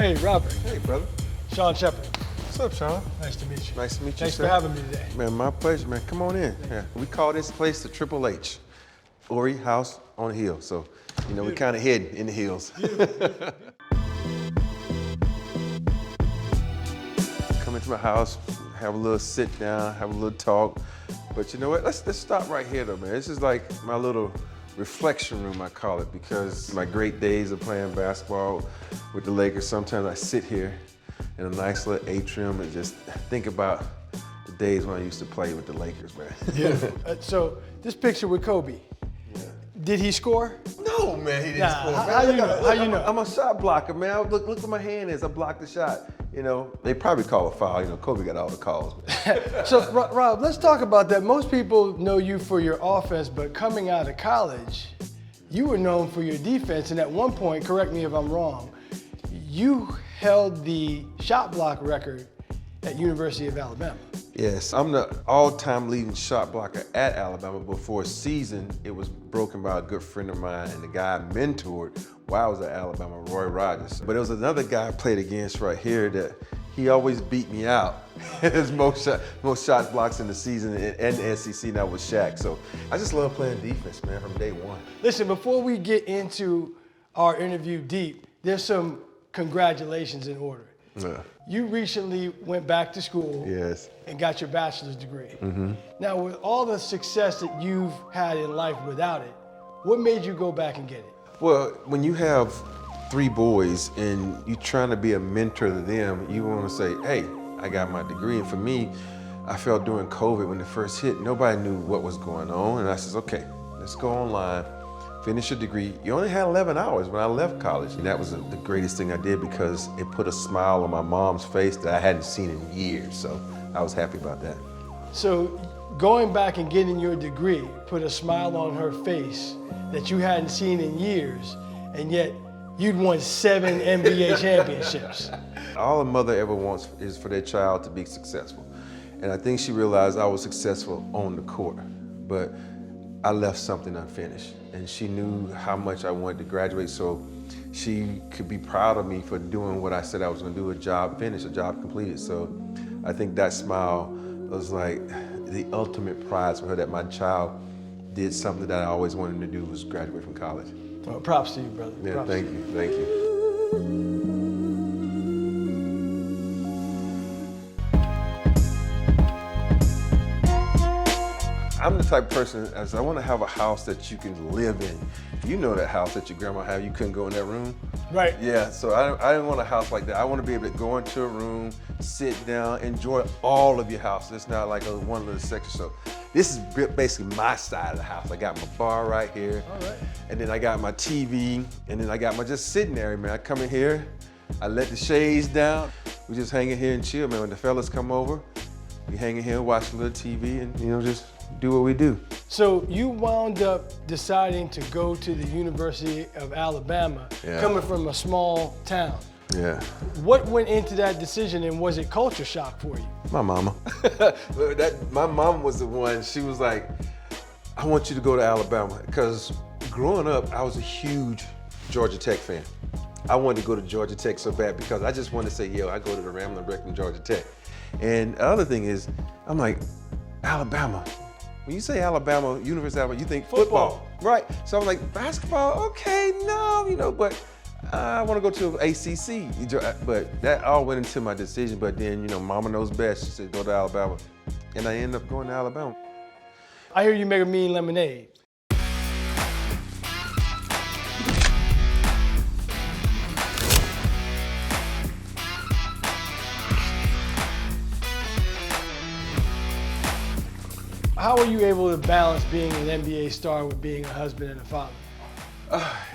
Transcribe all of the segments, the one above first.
Hey, Robert. Hey, brother. Sean Shepard. What's up, Sean? Nice to meet you. Nice to meet you, Thanks sir. for having me today. Man, my pleasure, man. Come on in. Yeah. We call this place the Triple H. Horry House on the Hill. So, you know, we kind of hidden in the hills. Come into my house, have a little sit down, have a little talk. But you know what? Let's stop right here, though, man. This is like my little reflection room, I call it, because my great days of playing basketball with the Lakers, sometimes I sit here in a nice little atrium and just think about the days when I used to play with the Lakers, man. Yeah. So this picture with Kobe, did he score? No, man, he didn't Nah, score. how you know? How you know? I'm a shot blocker, man. Look where my hand is. I blocked the shot. You know, they probably call a foul. You know, Kobe got all the calls. So, Rob, let's talk about that. Most people know you for your offense, but coming out of college, you were known for your defense. And at one point, correct me if I'm wrong, you held the shot block record at University of Alabama. Yes, I'm the all-time leading shot blocker at Alabama. Before a season, it was broken by a good friend of mine and the guy I mentored while I was at Alabama, Roy Rogers. But there was another guy I played against right here that he always beat me out. His most shot blocks in the season and the SEC, and that was Shaq. So I just love playing defense, man, from day one. Listen, before we get into our interview deep, there's some congratulations in order. Yeah. You recently went back to school Yes. and got your bachelor's degree. Now, with all the success that you've had in life without it, what made you go back and get it? Well, when you have 3 boys and you're trying to be a mentor to them, you want to say, hey, I got my degree. And for me, I felt during COVID when it first hit, nobody knew what was going on. And I said, okay, let's go online, finish your degree. You only had 11 hours when I left college. And that was the greatest thing I did because it put a smile on my mom's face that I hadn't seen in years. So I was happy about that. So going back and getting your degree put a smile on her face that you hadn't seen in years, and yet you'd won 7 NBA championships. All a mother ever wants is for their child to be successful. And I think she realized I was successful on the court, but I left something unfinished. And she knew how much I wanted to graduate, so she could be proud of me for doing what I said I was gonna do, a job finished, a job completed. So I think that smile was like the ultimate prize for her, that my child did something that I always wanted to do, was graduate from college. Well, props to you, brother. Yeah, Props thank to you, thank you. I'm the type of person, as I want to have a house that you can live in. You know that house that your grandma had, you couldn't go in that room? Right. Yeah, so I didn't want a house like that. I want to be able to go into a room, sit down, enjoy all of your house. It's not like a one little section. So this is basically my side of the house. I got my bar right here. All right. And then I got my TV, and then I got my just sitting area, man. I come in here, I let the shades down. We just hang in here and chill, man. When the fellas come over, we hang in here, watch a little TV, and you know, just do what we do. So you wound up deciding to go to the University of Alabama, coming from a small town. Yeah. What went into that decision, and was it culture shock for you? My mama. My mom was the one, she was like, I want you to go to Alabama. Because growing up, I was a huge Georgia Tech fan. I wanted to go to Georgia Tech so bad because I just wanted to say, yo, I go to the Ramblin' Wreck in Georgia Tech. And the other thing is, I'm like, Alabama. When you say Alabama, University of Alabama, you think football, right? So I'm like, basketball, okay, no, you know, but I want to go to ACC. But that all went into my decision. But then, you know, mama knows best. She said, go to Alabama. And I ended up going to Alabama. I hear you make a mean lemonade. How are you able to balance being an NBA star with being a husband and a father?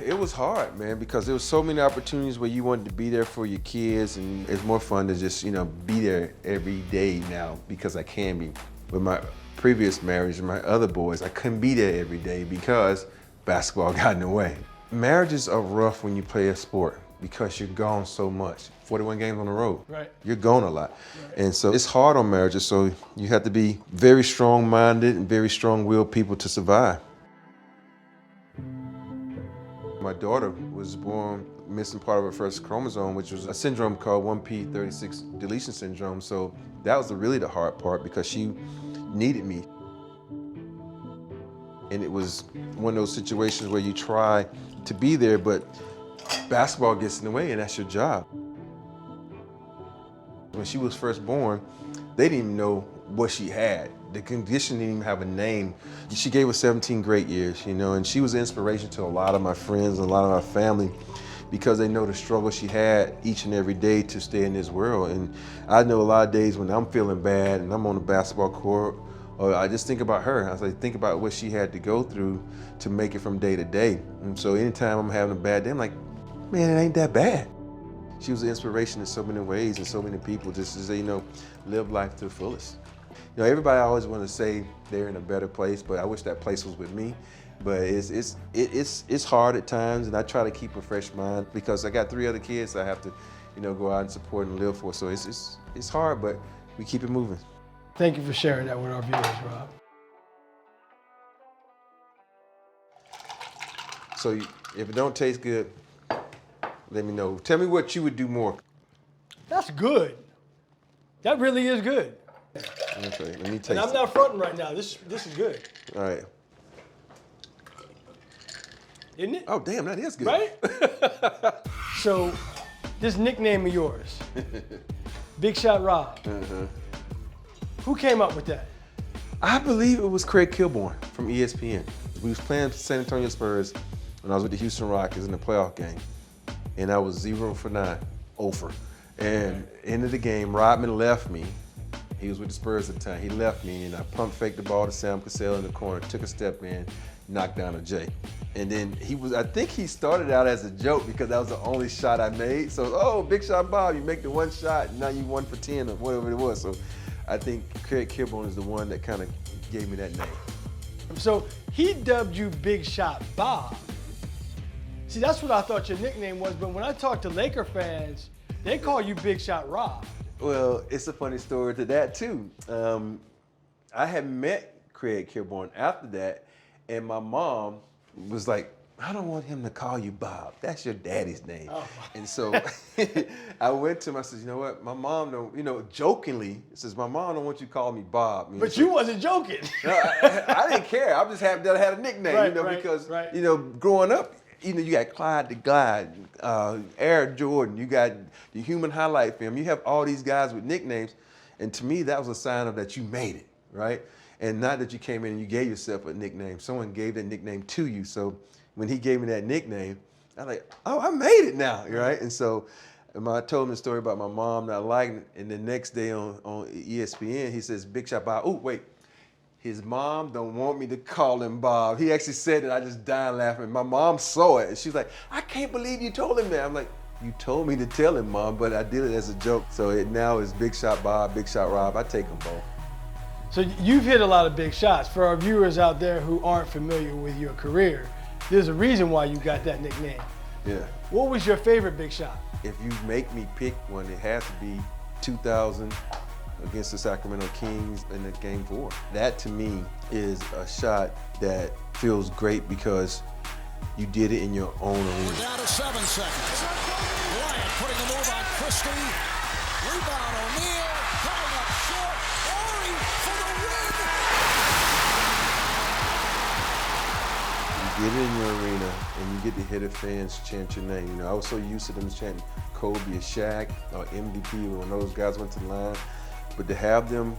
It was hard, man, because there was so many opportunities where you wanted to be there for your kids, and it's more fun to just, you know, be there every day now because I can be. With my previous marriage and my other boys, I couldn't be there every day because basketball got in the way. Marriages are rough when you play a sport because you're gone so much. 41 games on the road. Right. You're gone a lot. Right. And so it's hard on marriages, so you have to be very strong-minded and very strong-willed people to survive. My daughter was born missing part of her first chromosome, which was a syndrome called 1p36 deletion syndrome. So that was really the hard part because she needed me. And it was one of those situations where you try to be there, but basketball gets in the way and that's your job. When she was first born, they didn't even know what she had. The condition didn't even have a name. She gave us 17 great years, you know, and she was an inspiration to a lot of my friends and a lot of my family because they know the struggle she had each and every day to stay in this world. And I know a lot of days when I'm feeling bad and I'm on the basketball court, or I just think about her. I was like, think about what she had to go through to make it from day to day. And so anytime I'm having a bad day, I'm like, man, it ain't that bad. She was an inspiration in so many ways and so many people just to say, you know, live life to the fullest. You know, everybody always want to say they're in a better place, but I wish that place was with me. But it's hard at times, and I try to keep a fresh mind because I got 3 other kids I have to, you know, go out and support and live for. So it's hard, but we keep it moving. Thank you for sharing that with our viewers, Rob. So if it don't taste good, let me know. Tell me what you would do more. That's good. That really is good. Okay, let me taste And I'm not fronting right now. This is good. All right. Isn't it? Oh, damn, that is good. Right? So, this nickname of yours, Big Shot Rob, who came up with that? I believe it was Craig Kilborn from ESPN. We was playing San Antonio Spurs when I was with the Houston Rockets in the playoff game. And I was 0 for 9, over. And end of the game, Rodman left me. He was with the Spurs at the time. He left me, and I pump faked the ball to Sam Cassell in the corner, took a step in, knocked down a J. And then I think he started out as a joke because that was the only shot I made. So, oh, Big Shot Bob, you make the one shot, and now you 1 for 10 or whatever it was. So I think Craig Kilborn is the one that kind of gave me that name. So he dubbed you Big Shot Bob. See, that's what I thought your nickname was, but when I talk to Laker fans, they call you Big Shot Rob. Well, it's a funny story to that too. I had met Craig Kilborn after that, and my mom was like, I don't want him to call you Bob. That's your daddy's name. Oh. And so I went to him, I said, you know what, my mom don't, you know, jokingly, says, my mom don't want you to call me Bob. You know, but you wasn't joking. No, I didn't care. I'm just happy that I had a nickname, right, you know, right, because, right. you know, growing up, you know, you got Clyde the Glide, Air Jordan, you got the Human Highlight Film. You have all these guys with nicknames. And to me, that was a sign of that you made it, right? And not that you came in and you gave yourself a nickname. Someone gave that nickname to you. So when he gave me that nickname, I was like, oh, I made it now, right? And so I told him the story about my mom not liking it. And the next day on ESPN, he says, Big Shot Bob. Oh, wait. His mom don't want me to call him Bob. He actually said it. I just died laughing. My mom saw it, and she's like, I can't believe you told him that. I'm like, you told me to tell him, Mom, but I did it as a joke. So it now is Big Shot Bob, Big Shot Rob. I take them both. So you've hit a lot of big shots. For our viewers out there who aren't familiar with your career, there's a reason why you got that nickname. Yeah. What was your favorite big shot? If you make me pick one, it has to be 2000 against the Sacramento Kings in the Game 4. That to me is a shot that feels great because you did it in your own arena. We're down to 7 seconds. Bryant putting the move on Christie. Rebound O'Neal. Coming up short. Horry for the win. You get it in your arena and you get to hear the fans chant your name. You know, I was so used to them chanting Kobe or Shaq or MVP when those guys went to the line. But to have them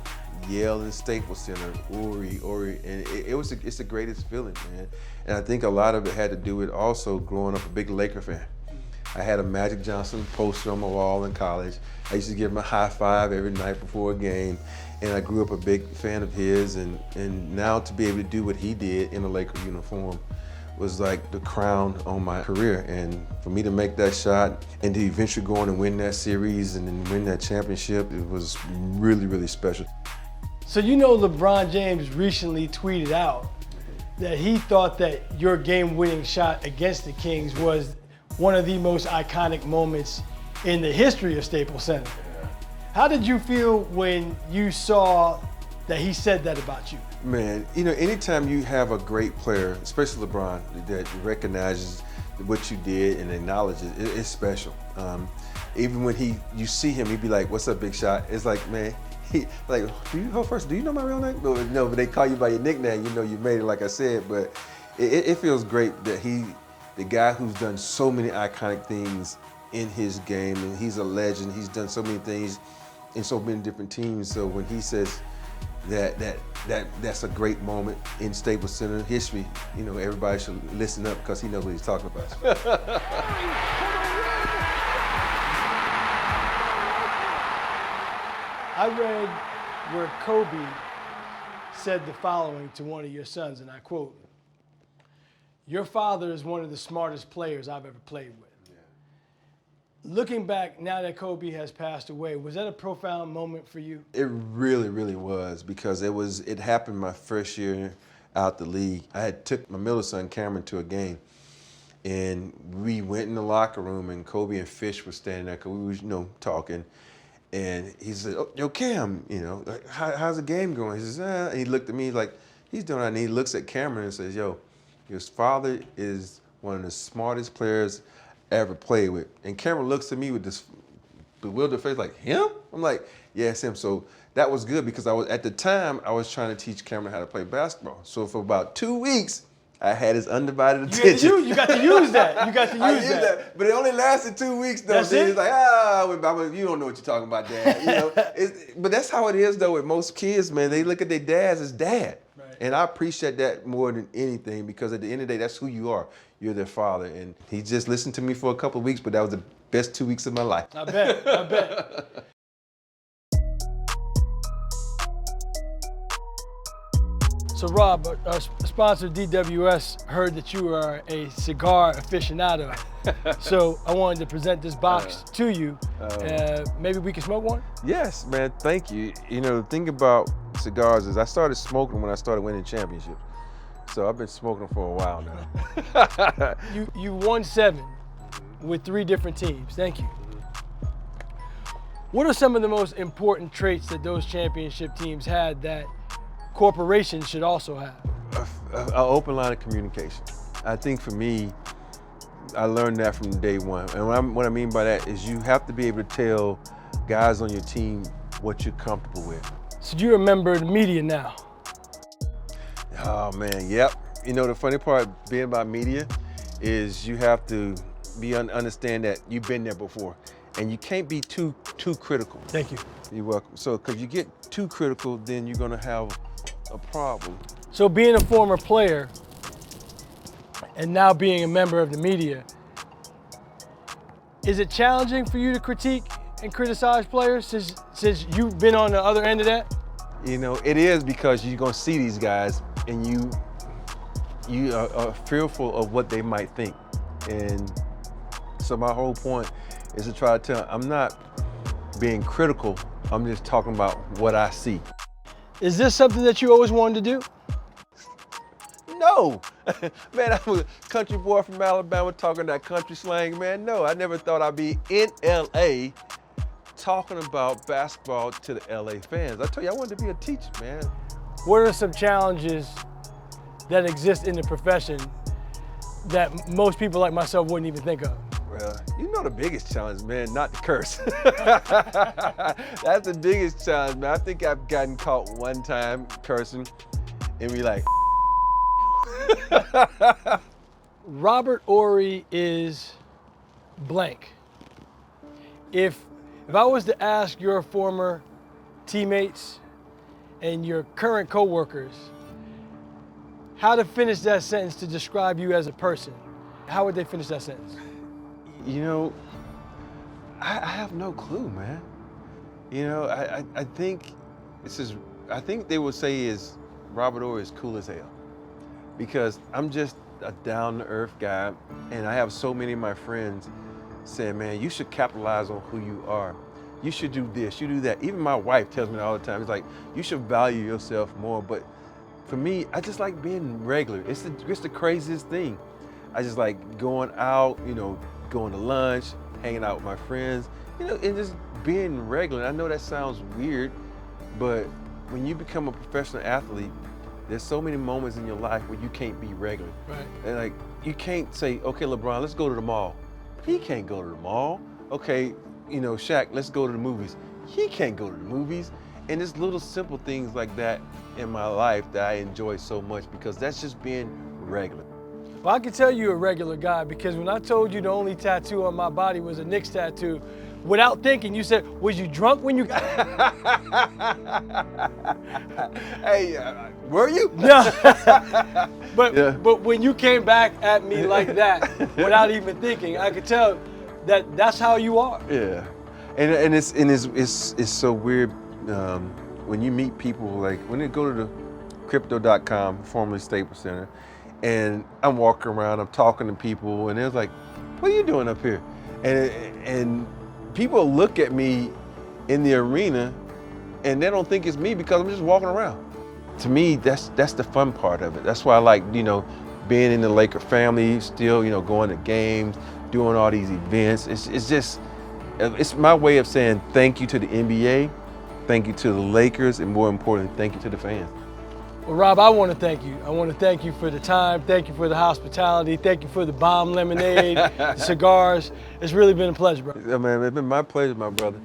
yell in Staples Center, Horry, and it's the greatest feeling, man. And I think a lot of it had to do with also growing up a big Laker fan. I had a Magic Johnson poster on my wall in college. I used to give him a high five every night before a game. And I grew up a big fan of his. And now to be able to do what he did in a Laker uniform was like the crown on my career. And for me to make that shot and to eventually go on and win that series and then win that championship, it was really, really special. So you know LeBron James recently tweeted out that he thought that your game-winning shot against the Kings was one of the most iconic moments in the history of Staples Center. Yeah. How did you feel when you saw that he said that about you? Man, you know, anytime you have a great player, especially LeBron, that recognizes what you did and acknowledge it, it's special. Even when you see him, he'd be like, "What's up, Big Shot?" It's like, man, do you know my real name? No, but they call you by your nickname. You know you made it, like I said. But it feels great that the guy who's done so many iconic things in his game, and he's a legend. He's done so many things in so many different teams. So when he says that's a great moment in Staples Center history, you know, everybody should listen up because he knows what he's talking about. I read where Kobe said the following to one of your sons, and I quote, "Your father is one of the smartest players I've ever played with." Yeah. Looking back, now that Kobe has passed away, was that a profound moment for you? It really, really was, because it happened my first year out the league. I had took my middle son Cameron to a game, and we went in the locker room, and Kobe and Fish were standing there because we were, you know, talking. And he said, "Oh, yo, Cam, you know, like, how's the game going?" He says, And he looked at me like he's doing it, and he looks at Cameron and says, "Yo, your father is one of the smartest players I ever played with." And Cameron looks at me with this bewildered face, like, "Him?" I'm like, "Yeah, it's him." So that was good, because at the time I was trying to teach Cameron how to play basketball. So for about 2 weeks, I had his undivided attention. You got to use that. You got to use I used that. but it only lasted 2 weeks though. That's Then it? he's like, you don't know what you're talking about, Dad. You know, but that's how it is though with most kids, man. They look at their dads as dad. Right. And I appreciate that more than anything, because at the end of the day, that's who you are. You're their father. And he just listened to me for a couple of weeks, but that was the best 2 weeks of my life. I bet. So Rob, our sponsor DWS heard that you are a cigar aficionado. So I wanted to present this box to you. Maybe we can smoke one? Yes, man, thank you. You know, the thing about cigars is I started smoking when I started winning championships. So I've been smoking for a while now. You won 7 with 3 different teams. Thank you. What are some of the most important traits that those championship teams had that corporations should also have? An open line of communication. I think for me, I learned that from day one. And what I mean by that is you have to be able to tell guys on your team what you're comfortable with. So do you remember the media now? Oh man, yep. You know, the funny part being about media is you have to understand that you've been there before, and you can't be too critical. Thank you. You're welcome. So, because you get too critical, then you're gonna have a problem. So being a former player and now being a member of the media, is it challenging for you to critique and criticize players since you've been on the other end of that? You know, it is, because you're gonna see these guys and you are fearful of what they might think. And so my whole point is to try to tell, I'm not being critical, I'm just talking about what I see. Is this something that you always wanted to do? No, man, I was a country boy from Alabama talking that country slang, man. No, I never thought I'd be in LA talking about basketball to the LA fans. I told you I wanted to be a teacher, man. What are some challenges that exist in the profession that most people like myself wouldn't even think of? Well, you know the biggest challenge, man, not to curse. That's the biggest challenge, man. I think I've gotten caught one time cursing and be like, Robert Horry is blank. If I was to ask your former teammates and your current coworkers how to finish that sentence to describe you as a person, how would they finish that sentence? You know, I have no clue, man. You know, I think they would say is Robert Horry is cool as hell, because I'm just a down-to-earth guy, and I have so many of my friends saying, man, you should capitalize on who you are. You should do this, you do that. Even my wife tells me that all the time. It's like, you should value yourself more. But for me, I just like being regular. It's the craziest thing. I just like going out, you know, going to lunch, hanging out with my friends, you know, and just being regular. I know that sounds weird, but when you become a professional athlete, There's so many moments in your life where you can't be regular. Right. And like, you can't say, okay, LeBron, let's go to the mall. He can't go to the mall. Okay, you know, Shaq, let's go to the movies. He can't go to the movies. And it's little simple things like that in my life that I enjoy so much because that's just being regular. Well, I can tell you're a regular guy because when I told you the only tattoo on my body was a Knicks tattoo, without thinking, you said, was you drunk when you got Hey, were you? No. But Yeah. but when you came back at me like that, without even thinking, I could tell that that's how you are. Yeah, and it's so weird when you meet people, like when they go to the crypto.com, formerly Staples Center, and I'm walking around, I'm talking to people, and they're like, "What are you doing up here?" And people look at me in the arena, and they don't think it's me because I'm just walking around. To me, that's the fun part of it. That's why I like, you know, being in the Laker family, still, you know, going to games, doing all these events. It's my way of saying thank you to the NBA, thank you to the Lakers, and more importantly, thank you to the fans. Well, Rob, I want to thank you. I want to thank you for the time. Thank you for the hospitality. Thank you for the bomb lemonade, the cigars. It's really been a pleasure, bro. Man, it's been my pleasure, my brother.